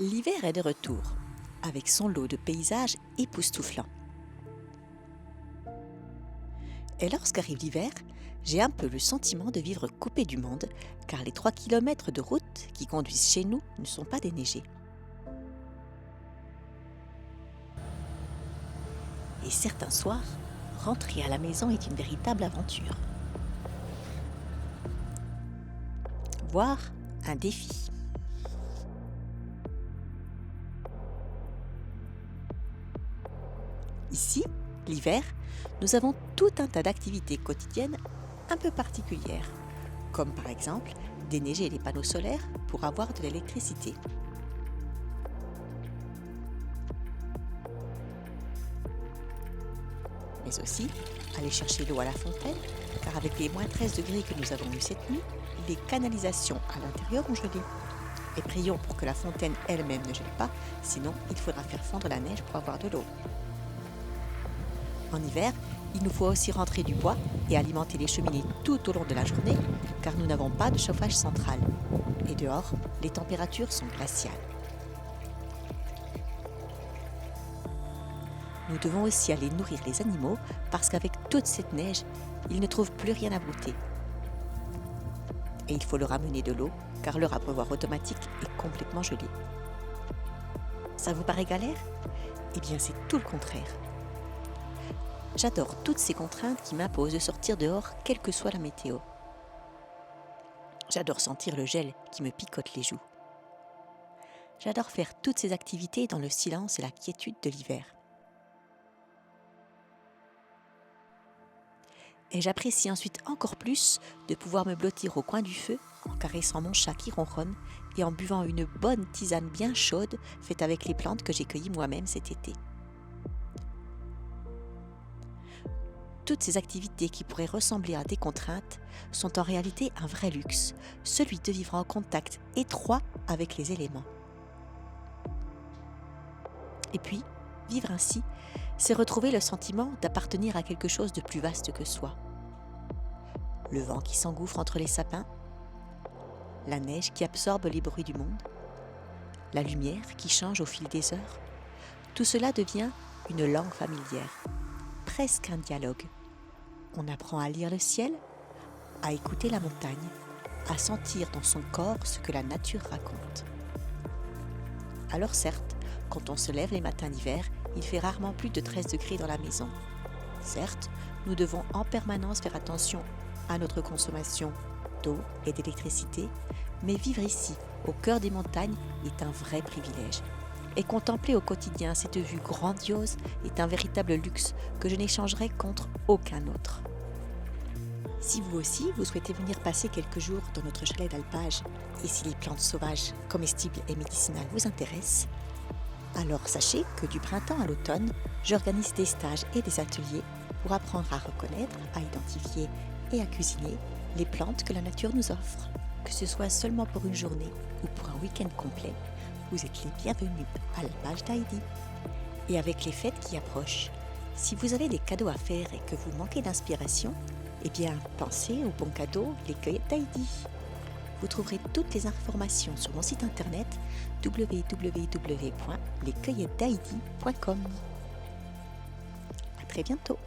L'hiver est de retour, avec son lot de paysages époustouflants. Et lorsqu'arrive l'hiver, j'ai un peu le sentiment de vivre coupé du monde, car les 3 kilomètres de route qui conduisent chez nous ne sont pas déneigés. Et certains soirs, rentrer à la maison est une véritable aventure. Voire un défi. Ici, l'hiver, nous avons tout un tas d'activités quotidiennes un peu particulières, comme par exemple déneiger les panneaux solaires pour avoir de l'électricité. Mais aussi aller chercher l'eau à la fontaine, car avec les moins 13 degrés que nous avons eus cette nuit, les canalisations à l'intérieur ont gelé. Et prions pour que la fontaine elle-même ne gèle pas, sinon il faudra faire fondre la neige pour avoir de l'eau. En hiver, il nous faut aussi rentrer du bois et alimenter les cheminées tout au long de la journée, car nous n'avons pas de chauffage central. Et dehors, les températures sont glaciales. Nous devons aussi aller nourrir les animaux, parce qu'avec toute cette neige, ils ne trouvent plus rien à brouter. Et il faut leur amener de l'eau, car leur abreuvoir automatique est complètement gelé. Ça vous paraît galère ? Eh bien, c'est tout le contraire. J'adore toutes ces contraintes qui m'imposent de sortir dehors, quelle que soit la météo. J'adore sentir le gel qui me picote les joues. J'adore faire toutes ces activités dans le silence et la quiétude de l'hiver. Et j'apprécie ensuite encore plus de pouvoir me blottir au coin du feu en caressant mon chat qui ronronne et en buvant une bonne tisane bien chaude faite avec les plantes que j'ai cueillies moi-même cet été. Toutes ces activités qui pourraient ressembler à des contraintes sont en réalité un vrai luxe, celui de vivre en contact étroit avec les éléments. Et puis, vivre ainsi, c'est retrouver le sentiment d'appartenir à quelque chose de plus vaste que soi. Le vent qui s'engouffre entre les sapins, la neige qui absorbe les bruits du monde, la lumière qui change au fil des heures, tout cela devient une langue familière, presque un dialogue. On apprend à lire le ciel, à écouter la montagne, à sentir dans son corps ce que la nature raconte. Alors certes, quand on se lève les matins d'hiver, il fait rarement plus de 13 degrés dans la maison. Certes, nous devons en permanence faire attention à notre consommation d'eau et d'électricité, mais vivre ici, au cœur des montagnes, est un vrai privilège. Et contempler au quotidien cette vue grandiose est un véritable luxe que je n'échangerai contre aucun autre. Si vous aussi, vous souhaitez venir passer quelques jours dans notre chalet d'alpage, et si les plantes sauvages, comestibles et médicinales vous intéressent, alors sachez que du printemps à l'automne, j'organise des stages et des ateliers pour apprendre à reconnaître, à identifier et à cuisiner les plantes que la nature nous offre. Que ce soit seulement pour une journée ou pour un week-end complet, vous êtes les bienvenus à l'alpage d'Heidi. Et avec les fêtes qui approchent, si vous avez des cadeaux à faire et que vous manquez d'inspiration, eh bien pensez au bon cadeau, les cueillettes d'Heidi. Vous trouverez toutes les informations sur mon site internet www.lescueillettesdheidi.com. À très bientôt.